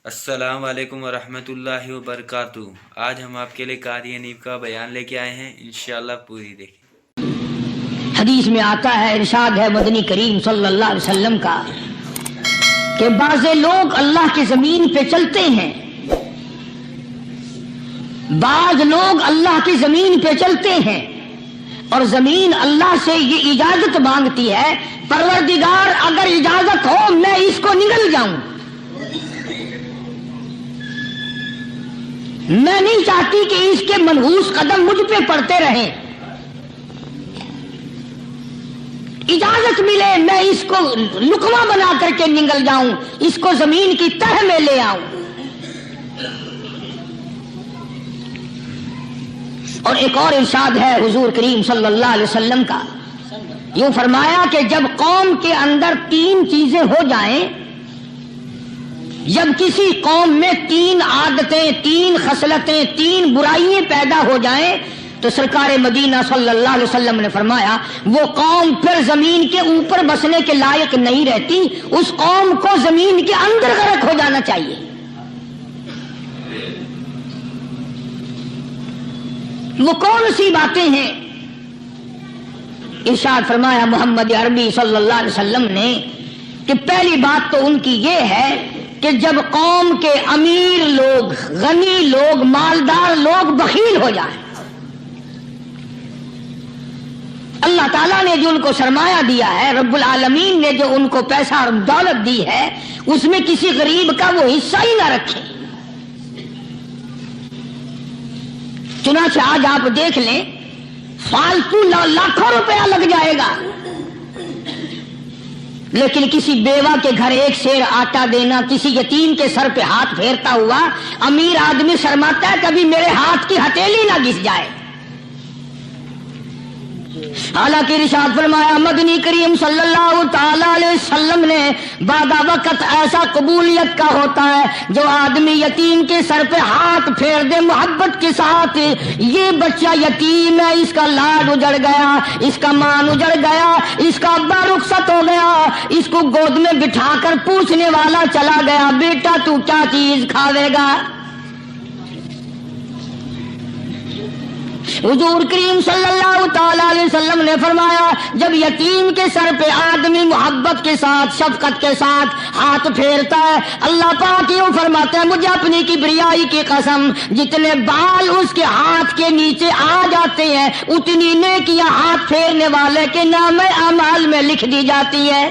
السلام علیکم ورحمۃ اللہ وبرکاتہ۔ آج ہم آپ کے لیے قاری نیب کا بیان لے کے آئے ہیں، انشاءاللہ پوری دیکھیں۔ حدیث میں آتا ہے، ارشاد ہے مدنی کریم صلی اللہ علیہ وسلم کا کہ بعض لوگ اللہ کی زمین پہ چلتے ہیں، بعض لوگ اللہ کی زمین پہ چلتے ہیں اور زمین اللہ سے یہ اجازت مانگتی ہے، پروردگار اگر اجازت ہو میں اس کو نگل جاؤں، میں نہیں چاہتی کہ اس کے منحوس قدم مجھ پہ پڑتے رہیں، اجازت ملے میں اس کو لقمہ بنا کر کے نگل جاؤں، اس کو زمین کی تہ میں لے آؤں۔ اور ایک اور ارشاد ہے حضور کریم صلی اللہ علیہ وسلم کا، یوں فرمایا کہ جب قوم کے اندر تین چیزیں ہو جائیں، جب کسی قوم میں تین عادتیں، تین خصلتیں، تین برائیاں پیدا ہو جائیں تو سرکار مدینہ صلی اللہ علیہ وسلم نے فرمایا وہ قوم پھر زمین کے اوپر بسنے کے لائق نہیں رہتی، اس قوم کو زمین کے اندر غرق ہو جانا چاہیے۔ وہ کون سی باتیں ہیں؟ ارشاد فرمایا محمد عربی صلی اللہ علیہ وسلم نے کہ پہلی بات تو ان کی یہ ہے کہ جب قوم کے امیر لوگ، غنی لوگ، مالدار لوگ بخیل ہو جائیں، اللہ تعالیٰ نے جو ان کو سرمایہ دیا ہے، رب العالمین نے جو ان کو پیسہ اور دولت دی ہے، اس میں کسی غریب کا وہ حصہ ہی نہ رکھیں۔ چنانچہ آج آپ دیکھ لیں، فالتو لاکھوں روپیہ لگ جائے گا، لیکن کسی بیوہ کے گھر ایک سیر آٹا دینا، کسی یتیم کے سر پہ ہاتھ پھیرتا ہوا امیر آدمی شرماتا ہے کبھی میرے ہاتھ کی ہتھیلی نہ گھس جائے۔ حالانکہ ارشاد فرمایا مدنی کریم صلی اللہ تعالی علیہ وسلم نے بعد وقت ایسا قبولیت کا ہوتا ہے جو آدمی یتیم کے سر پہ ہاتھ پھیر دے محبت کے ساتھ، یہ بچہ یتیم ہے، اس کا لاڈ اجڑ گیا، اس کا مان اجڑ گیا، اس کا ابا رخصت ہو گیا، اس کو گود میں بٹھا کر پوچھنے والا چلا گیا بیٹا تو کیا چیز کھاوے گا؟ حضور کریم صلی اللہ تعالی علیہ وسلم نے فرمایا جب یتیم کے سر پہ آدمی محبت کے ساتھ، شفقت کے ساتھ ہاتھ پھیرتا ہے، اللہ پاک یوں فرماتا ہے مجھے اپنی کبریائی کی قسم جتنے بال اس کے ہاتھ کے نیچے آ جاتے ہیں اتنی نیکیاں ہاتھ پھیرنے والے کے نام اعمال میں لکھ دی جاتی ہے۔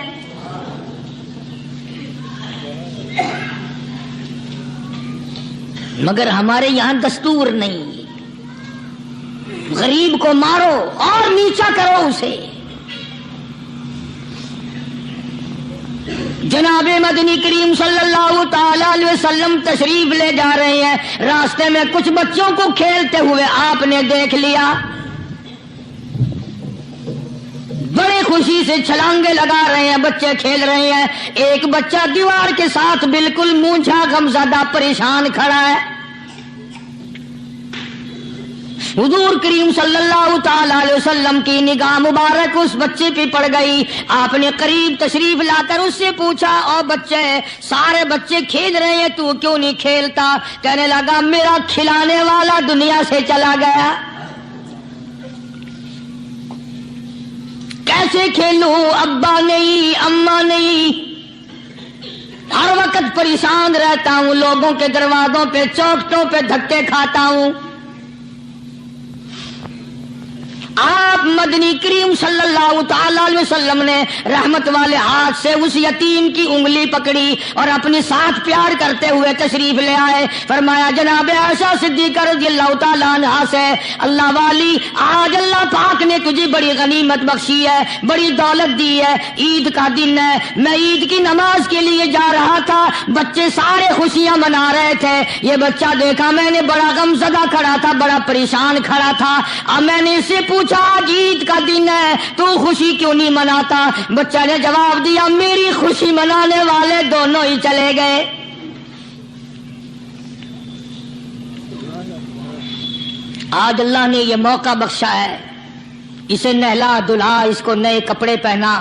مگر ہمارے یہاں دستور نہیں، غریب کو مارو اور نیچا کرو اسے۔ جناب مدنی کریم صلی اللہ تعالی علیہ وسلم تشریف لے جا رہے ہیں، راستے میں کچھ بچوں کو کھیلتے ہوئے آپ نے دیکھ لیا، بڑے خوشی سے چھلانگے لگا رہے ہیں، بچے کھیل رہے ہیں، ایک بچہ دیوار کے ساتھ بالکل مونجھا غمزدہ پریشان کھڑا ہے۔ حضور کریم صلی اللہ تعالی علیہ وسلم کی نگاہ مبارک اس بچے پہ پڑ گئی، آپ نے قریب تشریف لا کر اس سے پوچھا او بچے، سارے بچے کھیل رہے ہیں تو کیوں نہیں کھیلتا؟ کہنے لگا میرا کھلانے والا دنیا سے چلا گیا، کیسے کھیلوں، ابا نہیں، اماں نہیں، ہر وقت پریشان رہتا ہوں، لوگوں کے دروازوں پہ چوکھٹوں پہ دھکے کھاتا ہوں۔ آپ مدنی کریم صلی اللہ تعالی علیہ وسلم نے رحمت والے ہاتھ سے اس یتیم کی انگلی پکڑی اور اپنے ساتھ پیار کرتے ہوئے تشریف لے آئے، فرمایا جناب عائشہ صدیقہ رضی اللہ تعالی عنہا سے اللہ والی آج اللہ پاک نے تجھے بڑی غنیمت بخشی ہے، بڑی دولت دی ہے، عید کا دن ہے، میں عید کی نماز کے لیے جا رہا تھا، بچے سارے خوشیاں منا رہے تھے، یہ بچہ دیکھا میں نے بڑا غمزدہ کھڑا تھا، بڑا پریشان کھڑا تھا، اب میں نے اس سے پوچھا آج عید کا دن ہے تو خوشی کیوں نہیں مناتا؟ بچہ نے جواب دیا میری خوشی منانے والے دونوں ہی چلے گئے۔ آج اللہ نے یہ موقع بخشا ہے، اسے نہلا دھلا، اس کو نئے کپڑے پہنا،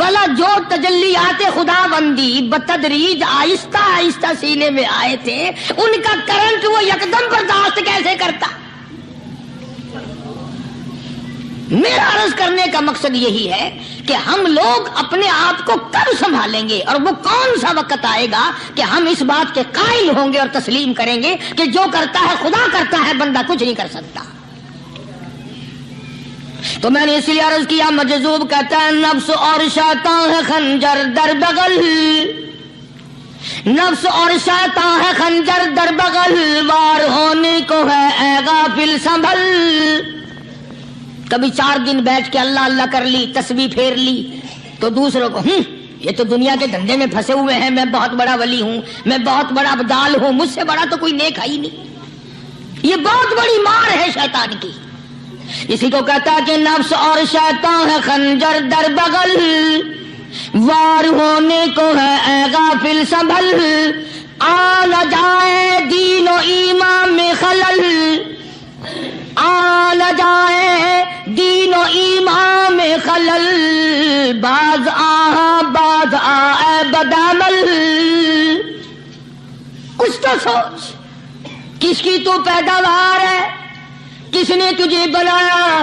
بلا جو تجلیات خدا بندی بتدریج آہستہ آہستہ سینے میں آئے تھے، ان کا کرنٹ وہ یکدم برداشت کیسے کرتا؟ میرا عرض کرنے کا مقصد یہی ہے کہ ہم لوگ اپنے آپ کو کب سنبھالیں گے، اور وہ کون سا وقت آئے گا کہ ہم اس بات کے قائل ہوں گے اور تسلیم کریں گے کہ جو کرتا ہے خدا کرتا ہے، بندہ کچھ نہیں کر سکتا۔ تو میں نے اس لیے عرض کیا، مجذوب کہتا ہے نفس اور شیطان ہے خنجر در بغل، نفس اور شیطان ہے خنجر در بغل، وار ہونے کو ہے اے غافل سنبھل۔ کبھی 4 دن بیٹھ کے اللہ اللہ کر لی، تسبیح پھیر لی، تو دوسروں کو یہ تو دنیا کے دھندے میں پھنسے ہوئے ہیں، میں بہت بڑا ولی ہوں، میں بہت بڑا ابدال ہوں، مجھ سے بڑا تو کوئی نیک ہے ہی نہیں۔ یہ بہت بڑی مار ہے شیطان کی۔ اسی کو کہتا کہ نفس اور شیطان ہے خنجر در بغل، وار ہونے کو ہے اے غافل سنبھل، آ نہ جائے دین و ایمان میں خلل، آ نہ جائے دین و ایمان میں خلل، باز باز آئے بدعمل۔ کچھ تو سوچ، کس کی تو پیداوار ہے، کس نے تجھے بنایا،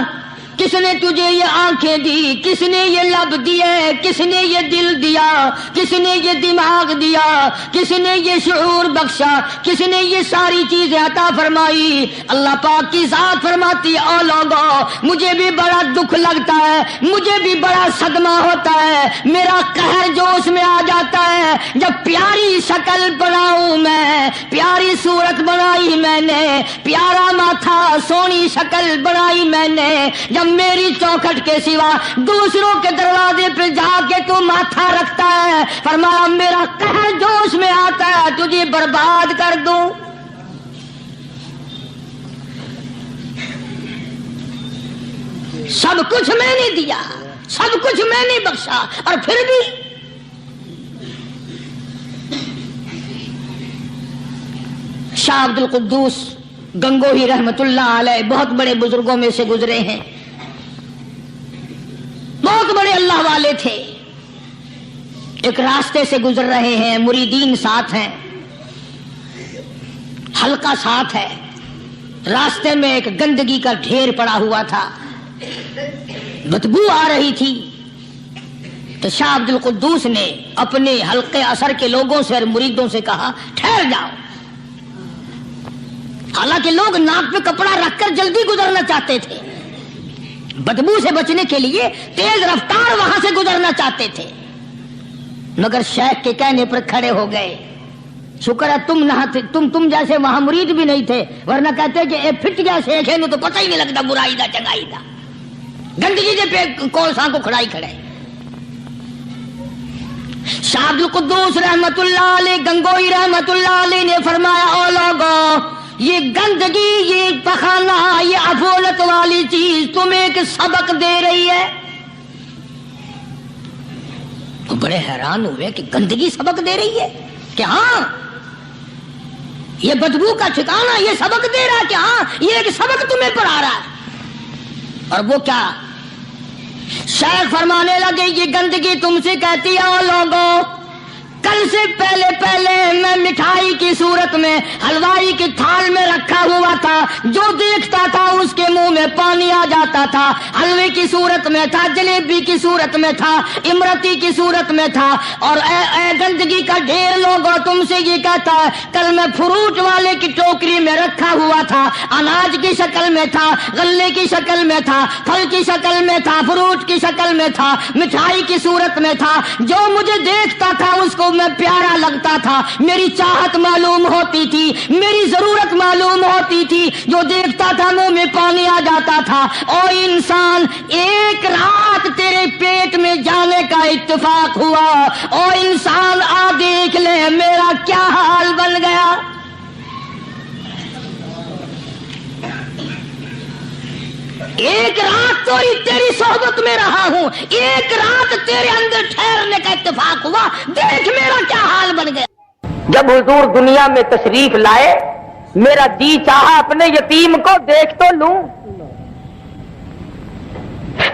کس نے تجھے یہ آنکھیں دی، کس نے یہ لب دیے، کس نے یہ دل دیا، کس نے یہ دماغ دیا، کس نے یہ شعور بخشا، کس نے یہ ساری چیزیں عطا فرمائی؟ اللہ پاک کی ذات فرماتی ہے او لوگو، مجھے بھی بڑا دکھ لگتا ہے، مجھے بھی بڑا صدمہ ہوتا ہے، میرا قہر جوش میں آ جاتا ہے جب پیاری شکل بناؤں میں، پیاری صورت بنائی میں نے، پیارا ماتھا سونی شکل بنائی میں نے، جب میری چوکھٹ کے سوا دوسروں کے دروازے پہ جا کے تو ماتھا رکھتا ہے، فرمایا میرا قہر جوش میں آتا ہے تجھے برباد کر دوں۔ سب کچھ میں نے دیا، سب کچھ میں نے بخشا، اور پھر بھی شاہ عبد القدوس گنگوہی رحمت اللہ علیہ بہت بڑے بزرگوں میں سے گزرے ہیں، بہت بڑے اللہ والے تھے۔ ایک راستے سے گزر رہے ہیں، مریدین ساتھ ہیں، حلقہ ساتھ ہے، راستے میں ایک گندگی کا ڈھیر پڑا ہوا تھا، بدبو آ رہی تھی، تو شاہ عبد القدوس نے اپنے حلقے اثر کے لوگوں سے اور مریدوں سے کہا ٹھہر جاؤ۔ حالانکہ لوگ ناک پہ کپڑا رکھ کر جلدی گزرنا چاہتے تھے، بدبو سے بچنے کے لیے تیز رفتار وہاں سے گزرنا چاہتے تھے، مگر شیخ کے کہنے پر کھڑے ہو گئے۔ شکر ہے تم نہ تھے، تم جیسے وہاں مرید بھی نہیں تھے، ورنہ کہتے کہ اے پھٹ گیا شیخ ہے، تو پتہ ہی نہیں لگتا برائی دا چنگائی دا، گندگی دے پہ کولساں کو کھڑائی کھڑے۔ شاہ عبد القدوس رحمت اللہ علیہ گنگوئی رحمت اللہ علیہ نے فرمایا او لوگو، یہ گندگی، یہ پخانہ، یہ افولت والی چیز تمہیں ایک سبق دے رہی ہے۔ تو بڑے حیران ہوئے کہ گندگی سبق دے رہی ہے، کہ ہاں یہ بدبو کا ٹھکانہ یہ سبق دے رہا ہے، کہ ہاں یہ ایک سبق تمہیں پڑھا رہا ہے۔ اور وہ کیا؟ شیخ فرمانے لگے یہ گندگی تم سے کہتی ہے او لوگو، کل سے پہلے میں مٹھائی کی صورت میں حلوائی کی تھال میں رکھا ہوا تھا، جو دیکھتا تھا اس کے منہ میں پانی آ جاتا تھا، حلوے کی صورت میں تھا، جلیبی کی صورت میں تھا، امرتی کی صورت میں تھا، اور اے گندگی کا ڈھیر لوگوں تم سے یہ کہتا ہے کل میں فروٹ والے کی ٹوکری میں رکھا ہوا تھا، اناج کی شکل میں تھا، غلے کی شکل میں تھا، پھل کی شکل میں تھا، فروٹ کی شکل میں تھا، مٹھائی کی صورت میں تھا، جو مجھے دیکھتا تھا اس کو میں پیارا لگتا تھا، میری چاہت معلوم ہوتی تھی، میری ضرورت معلوم ہوتی تھی، جو دیکھتا تھا منہ میں پانی آ جاتا تھا۔ او انسان، ایک رات تیرے پیٹ میں جانے کا اتفاق ہوا، او انسان آ دیکھ لے میرا کیا حال بن گیا۔ ایک رات تو تیری صحبت میں رہا ہوں، ایک رات تیرے اندر ٹھہرنے کا اتفاق ہوا، دیکھ میرا کیا حال بن گیا۔ جب حضور دنیا میں تشریف لائے، میرا جی چاہا اپنے یتیم کو دیکھ تو لوں،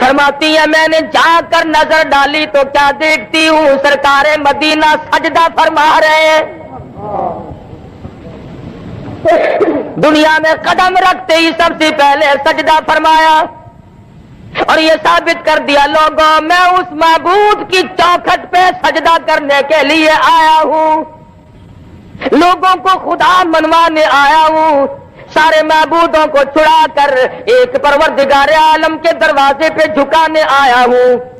فرماتی ہے میں نے جا کر نظر ڈالی تو کیا دیکھتی ہوں سرکار مدینہ سجدہ فرما رہے ہیں. دنیا میں قدم رکھتے ہی سب سے پہلے سجدہ فرمایا اور یہ ثابت کر دیا لوگوں میں اس معبود کی چوکھٹ پہ سجدہ کرنے کے لیے آیا ہوں, لوگوں کو خدا منوانے آیا ہوں, سارے معبودوں کو چھڑا کر ایک پروردگار عالم کے دروازے پہ جھکانے آیا ہوں.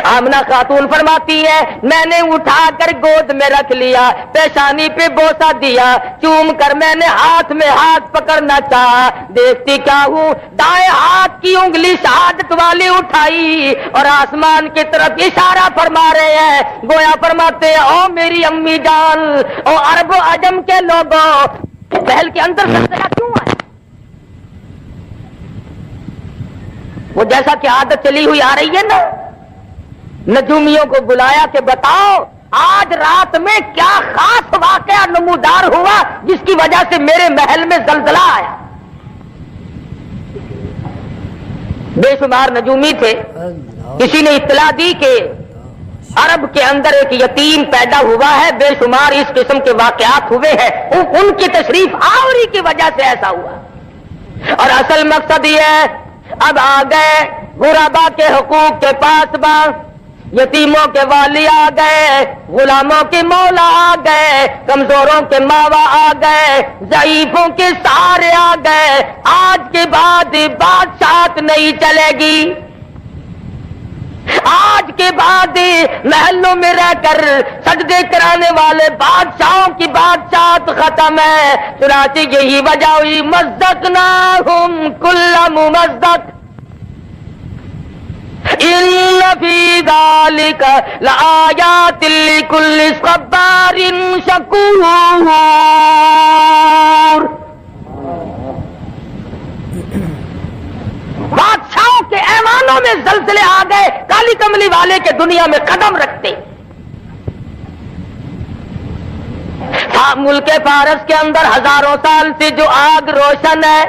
آمنہ خاتون فرماتی ہے میں نے اٹھا کر گود میں رکھ لیا, پیشانی پہ بوسہ دیا, چوم کر میں نے ہاتھ میں ہاتھ پکڑنا چاہا, دیکھتی کیا ہوں دائیں ہاتھ کی انگلی شہادت والی اٹھائی اور آسمان کی طرف اشارہ فرما رہے ہیں, گویا فرماتے ہیں او میری امی جان, او عرب و عجم کے لوگوں, پہل کے اندر زلزلہ کیوں آیا؟ وہ جیسا کہ عادت چلی ہوئی آ رہی ہے نا, نجومیوں کو بلایا کہ بتاؤ آج رات میں کیا خاص واقعہ نمودار ہوا جس کی وجہ سے میرے محل میں زلزلہ آیا. بے شمار نجومی تھے, کسی نے اطلاع دی کہ عرب کے اندر ایک یتیم پیدا ہوا ہے, بے شمار اس قسم کے واقعات ہوئے ہیں, ان کی تشریف آوری کی وجہ سے ایسا ہوا. اور اصل مقصد یہ ہے اب آ گئے غربا کے حقوق کے پاسباں, یتیموں کے والی آ گئے, غلاموں کے مولا آ گئے, کمزوروں کے ماوا آ گئے, ضعیفوں کے سہارے آ گئے. آج کے بعد بادشاہت نہیں چلے گی, آج کے بعد محلوں میں رہ کر سجدے کرانے والے بادشاہوں کی بادشاہت ختم ہے. چنانچہ یہی وجہ ہوئی مزقناہم کل ممزق ان فی ذالک لآیات لکل صبار شکور. بادشاہوں کے ایوانوں میں زلزلے آ گئے, کالی کملی والے کے دنیا میں قدم رکھتے. ملک فارس کے اندر ہزاروں سال سے جو آگ روشن ہے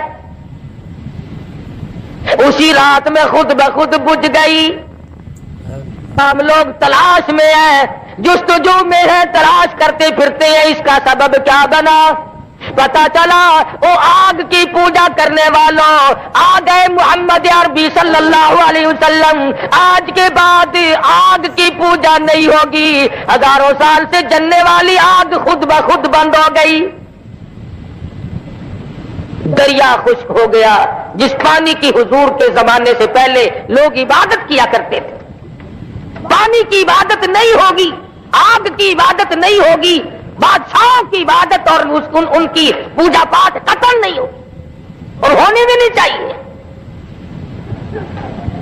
اسی رات میں خود بخود بجھ گئی. ہم لوگ تلاش میں ہیں, جستجو میں ہیں, تلاش کرتے پھرتے ہیں اس کا سبب کیا بنا. پتا چلا وہ آگ کی پوجا کرنے والوں آ گئے محمد عربی صلی اللہ علیہ وسلم. آج کے بعد آگ کی پوجا نہیں ہوگی, ہزاروں سال سے جلنے والی آگ خود بخود بند ہو گئی. دریا خشک ہو گیا جس پانی کی حضور کے زمانے سے پہلے لوگ عبادت کیا کرتے تھے. پانی کی عبادت نہیں ہوگی, آگ کی عبادت نہیں ہوگی, بادشاہوں کی عبادت اور ان کی پوجا پاٹ قطن نہیں ہوگی اور ہونے بھی نہیں چاہیے.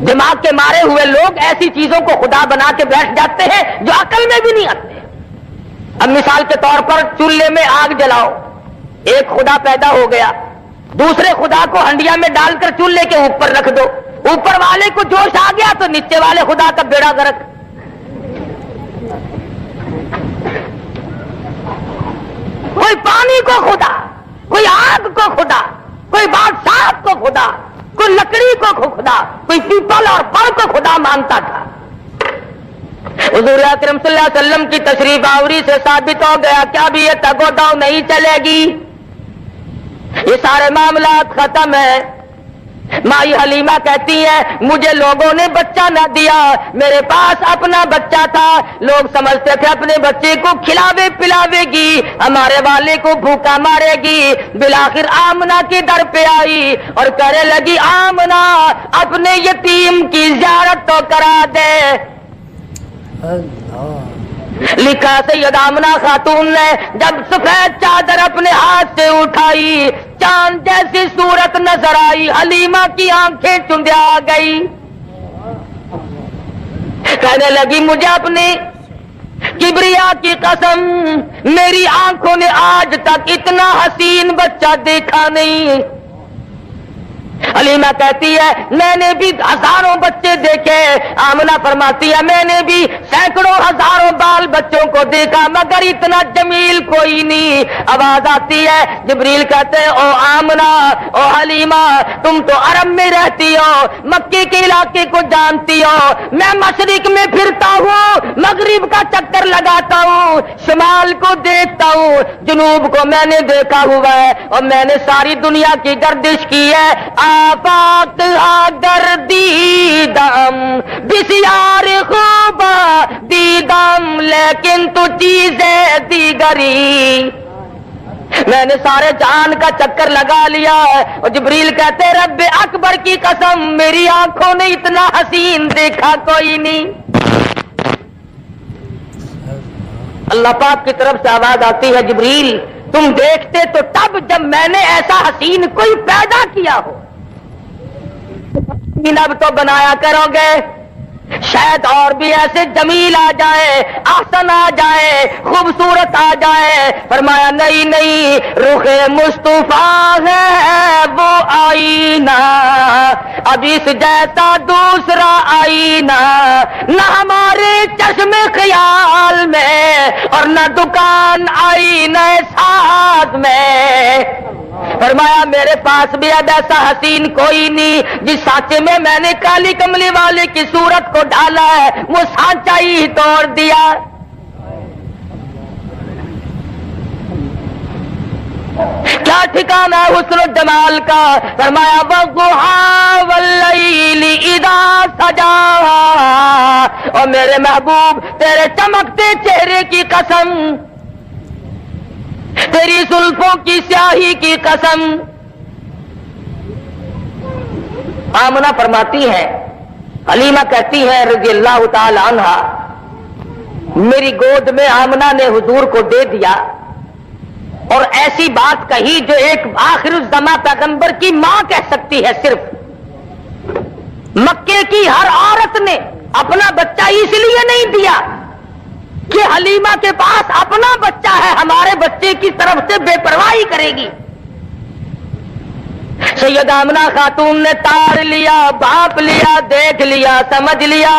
دماغ کے مارے ہوئے لوگ ایسی چیزوں کو خدا بنا کے بیٹھ جاتے ہیں جو عقل میں بھی نہیں آتے. اب مثال کے طور پر چولہے میں آگ جلاؤ, ایک خدا پیدا ہو گیا, دوسرے خدا کو ہنڈیا میں ڈال کر چولہے کے اوپر رکھ دو, اوپر والے کو جوش آ گیا تو نیچے والے خدا کا بیڑا غرق. کوئی پانی کو خدا, کوئی آگ کو خدا, کوئی بادشاہ کو خدا, کوئی لکڑی کو خدا, کوئی پیپل اور بڑ کو خدا مانتا تھا. حضور اکرم صلی اللہ علیہ وسلم کی تشریف آوری سے ثابت ہو گیا کہ اب یہ تگ و دو نہیں چلے گی, یہ سارے معاملات ختم ہیں. مائی حلیمہ کہتی ہے مجھے لوگوں نے بچہ نہ دیا, میرے پاس اپنا بچہ تھا, لوگ سمجھتے تھے اپنے بچے کو کھلاوے پلاوے گی, ہمارے والے کو بھوکا مارے گی. بالآخر آمنہ کے در پہ آئی اور کہنے لگی آمنہ اپنے یتیم کی زیارت تو کرا دے. لکھا سید آمنہ خاتون نے جب سفید چادر اپنے ہاتھ سے اٹھائی چاند جیسی صورت نظر آئی, حلیمہ کی آنکھیں چندیا گئی. کہنے لگی مجھے اپنی کبریا کی قسم میری آنکھوں نے آج تک اتنا حسین بچہ دیکھا نہیں. حلیمہ کہتی ہے میں نے بھی ہزاروں بچے دیکھے، آمنہ فرماتی ہے میں نے بھی سینکڑوں ہزاروں بال بچوں کو دیکھا مگر اتنا جمیل کوئی نہیں۔ آواز آتی ہے، جبریل کہتے ہیں او آمنہ او حلیمہ تم تو عرب میں رہتی ہو، مکے کے علاقے کو جانتی ہو، میں مشرق میں پھرتا ہوں، مغرب کا چکر لگاتا ہوں، شمال کو دیکھتا ہوں، جنوب کو میں نے دیکھا ہوا ہے، اور میں نے ساری دنیا کی گردش کی ہے۔ آفاق اگر دیدم بسیار خوب دیدم لیکن تو چیزیں دیگری، میں نے سارے جہان کا چکر لگا لیا ہے۔ اور جبریل کہتے رب اکبر کی قسم میری آنکھوں نے اتنا حسین دیکھا کوئی نہیں۔ اللہ پاک کی طرف سے آواز آتی ہے جبریل تم دیکھتے تو تب جب میں نے ایسا حسین کوئی پیدا کیا ہو، اب تو بنایا کرو گے، شاید اور بھی ایسے جمیل آ جائے، احسن آ جائے، خوبصورت آ جائے۔ فرمایا نہیں نہیں، رخ مصطفیٰ ہے وہ آئینہ، اب اس جیسا دوسرا آئینہ نہ ہمارے چشم خیال میں اور نہ دکان آئینہ ساز میں۔ فرمایا میرے پاس بھی اب ایسا حسین کوئی نہیں، جس سانچے میں میں نے کالی کملی والے کی صورت کو ڈالا ہے وہ سانچا ہی توڑ دیا۔ کیا ٹھکانہ ہے حسن و جمال کا۔ فرمایا وَالضُّحَىٰ وَاللَّيْلِ إِذَا سَجَاهَا، اور میرے محبوب تیرے چمکتے چہرے کی قسم، تیری زلفوں کی سیاہی کی قسم۔ آمنہ فرماتی ہے، حلیمہ کہتی ہے رضی اللہ تعالی عنہا، میری گود میں آمنہ نے حضور کو دے دیا اور ایسی بات کہی جو ایک آخر الزماں پیغمبر کی ماں کہہ سکتی ہے صرف۔ مکے کی ہر عورت نے اپنا بچہ اس لیے نہیں دیا کہ حلیمہ کے پاس اپنا بچہ ہے، ہمارے بچے کی طرف سے بے پرواہی کرے گی۔ سیدہ آمنہ خاتون نے تار لیا، بھانپ لیا، دیکھ لیا، سمجھ لیا،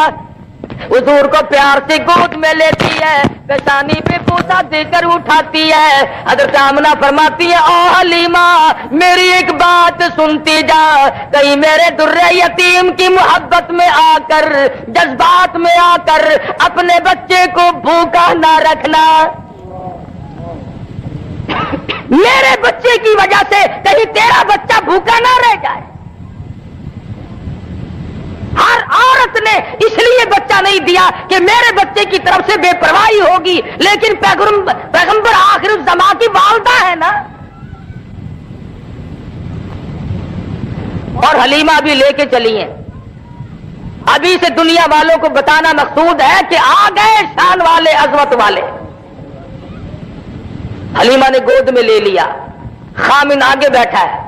حضور کو پیار سے گود میں لیتی ہے، پیشانی پہ بوسہ دے کر اٹھاتی ہے۔ حضرت آمنہ فرماتی ہے او حلیمہ میری ایک بات سنتی جا، کہیں میرے درِ یتیم کی محبت میں آ کر، جذبات میں آ کر اپنے بچے کو بھوکا نہ رکھنا، میرے بچے کی وجہ سے کہیں تیرا بچہ بھوکا نہ رہ جائے۔ ہر عورت نے اس لیے بچہ نہیں دیا کہ میرے بچے کی طرف سے بے پرواہی ہوگی، لیکن پیغمبر آخر الزماں کی والدہ ہے نا۔ اور حلیمہ بھی لے کے چلی ہیں۔ ابھی سے دنیا والوں کو بتانا مقصود ہے کہ آ گئے شان والے، عظمت والے۔ حلیمہ نے گود میں لے لیا، خامن آگے بیٹھا ہے،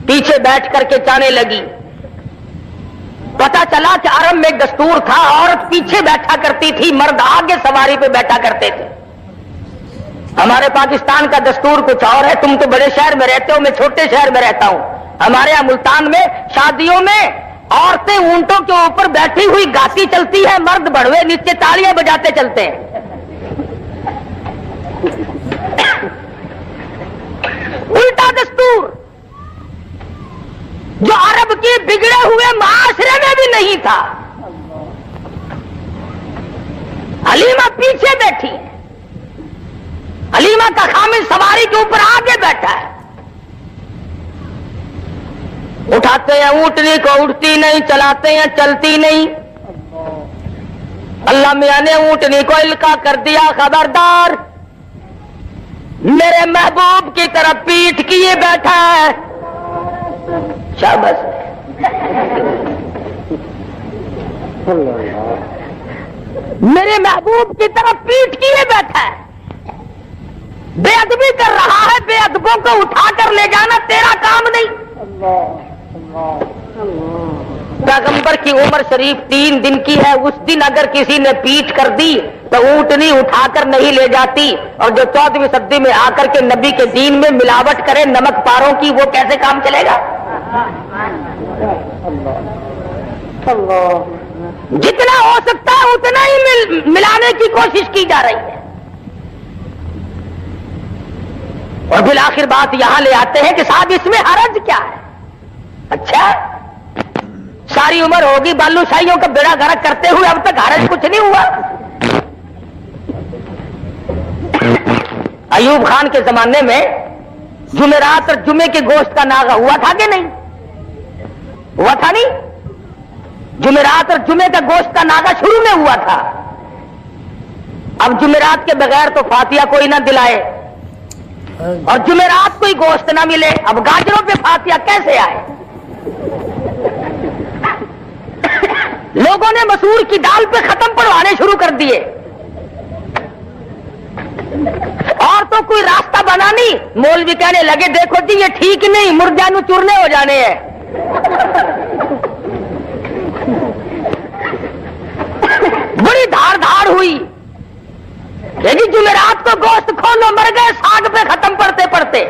پیچھے بیٹھ کر کے چانے لگی۔ پتا چلا کہ عرب میں ایک دستور تھا، عورت پیچھے بیٹھا کرتی تھی، مرد آگے سواری پہ بیٹھا کرتے تھے۔ ہمارے پاکستان کا دستور کچھ اور ہے، تم تو بڑے شہر میں رہتے ہو، میں چھوٹے شہر میں رہتا ہوں۔ ہمارے یہاں ملتان میں شادیوں میں عورتیں اونٹوں کے اوپر بیٹھی ہوئی گاتی چلتی ہے، مرد بڑوے نیچے تالیاں بجاتے چلتے ہیں۔ الٹا دستور جو عرب کے بگڑے ہوئے معاشرے میں بھی نہیں تھا۔ حلیمہ پیچھے بیٹھی، حلیمہ کا خامن سواری کے اوپر آگے بیٹھا ہے۔ اٹھاتے ہیں اونٹنی کو، اٹھتی نہیں، چلاتے ہیں چلتی نہیں۔ اللہ میاں نے اونٹنی کو القا کر دیا، خبردار میرے محبوب کی طرف پیٹھ کیے بیٹھا ہے۔ شاباش، میرے محبوب کی طرف پیٹھ کیے بیٹھا ہے، بے ادبی کر رہا ہے۔ بے ادبوں کو اٹھا کر لے جانا تیرا کام نہیں۔ پیغمبر کی عمر شریف 3 دن کی ہے، اس دن اگر کسی نے پیٹ کر دی تو اونٹنی اٹھا کر نہیں لے جاتی، اور جو 14ویں صدی میں آ کر کے نبی کے دین میں ملاوٹ کرے نمک پاروں کی، وہ کیسے کام چلے گا؟ جتنا ہو سکتا ہے اتنا ہی ملانے کی کوشش کی جا رہی ہے. اور بالآخر بات یہاں لے آتے ہیں کہ صاحب اس میں حرج کیا ہے؟ اچھا ساری عمر ہوگی بالو شاہیوں کا بیڑا گرک کرتے ہوئے اب تک حرج کچھ نہیں ہوا. ایوب خان کے زمانے میں جمعرات اور جمعے کے گوشت کا ناغہ ہوا تھا کہ نہیں ہوا تھا؟ نہیں. جمعرات اور جمعے کا گوشت کا ناغہ شروع میں ہوا تھا. اب جمعرات کے بغیر تو فاتحہ کوئی نہ دلائے اور جمعرات کوئی گوشت نہ ملے. اب گاجروں پہ فاتحہ کیسے آئے؟ لوگوں نے مسور کی دال پہ ختم پڑھوانے شروع کر دیے اور تو کوئی راستہ بنا نہیں. مولوی کہنے لگے دیکھو جی یہ ٹھیک نہیں, مردانو چورنے ہو جانے ہیں. بڑی دھاڑ دھاڑ ہوئی کہ جی جمعرات کو گوشت کھولو, مر گئے ساگ پہ ختم پڑھتے پڑھتے.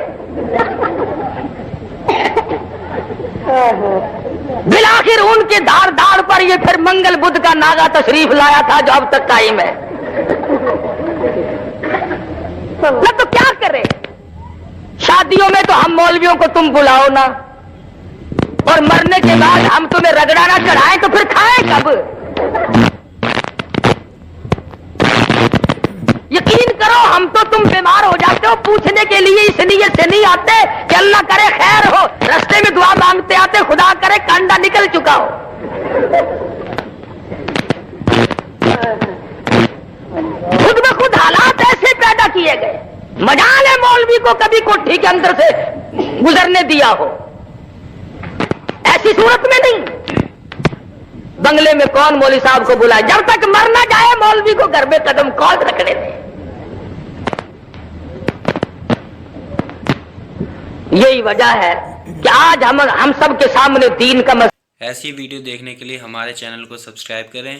بالآخر ان کے دھاڑ دھاڑ پر یہ پھر منگل بدھ کا ناغا تشریف لایا تھا جو اب تک قائم ہے. نہ تو کیا کرے, شادیوں میں تو ہم مولویوں کو تم بلاؤ نا, اور مرنے کے بعد ہم تمہیں رگڑا نہ چڑھائیں تو پھر کھائیں کب؟ یقین کرو ہم تو تم بیمار ہو جاتے ہو پوچھنے کے لیے اس نیت سے نہیں آتے کہ اللہ کرے خیر ہو, رستے میں دعا مانگتے آتے خدا کرے کانڈا نکل چکا ہو. خود بخود حالات ایسے پیدا کیے گئے. مجال ہے مولوی کو کبھی کوٹھی کے اندر سے گزرنے دیا ہو, ایسی صورت میں نہیں. بنگلے میں کون مولوی صاحب کو بلائے؟ جب تک مر نہ جائے مولوی کو گھر میں قدم کون رکھنے دے. یہی وجہ ہے کہ آج ہم سب کے سامنے دین کا ایسی ویڈیو دیکھنے کے لیے ہمارے چینل کو سبسکرائب کریں.